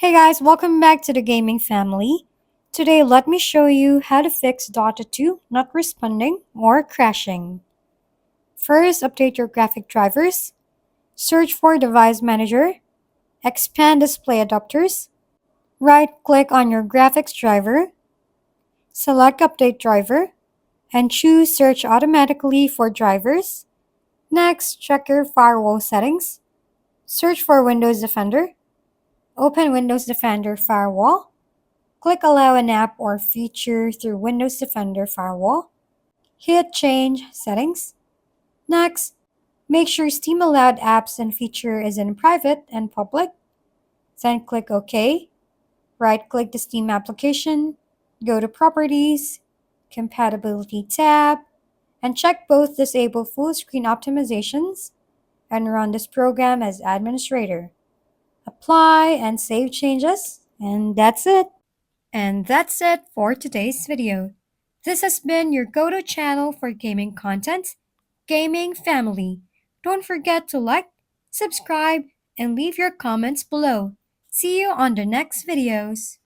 Hey guys, welcome back to the gaming family. Today, let me show you how to fix Dota 2 not responding or crashing. First, update your graphic drivers. Search for Device Manager. Expand Display Adapters. Right-click on your graphics driver. Select Update Driver. And choose Search Automatically for drivers. Next, check your firewall settings. Search for Windows Defender. Open Windows Defender Firewall. Click Allow an app or feature through Windows Defender Firewall. Hit Change Settings. Next, make sure Steam Allowed Apps and Feature is in Private and Public. Then click OK. Right-click the Steam application, go to Properties, Compatibility tab, and check both Disable Full Screen Optimizations and run this program as administrator. Apply and save changes, and that's it. And that's it for today's video. This has been your go-to channel for gaming content, Gaming Family. Don't forget to like, subscribe, and leave your comments below. See you on the next videos.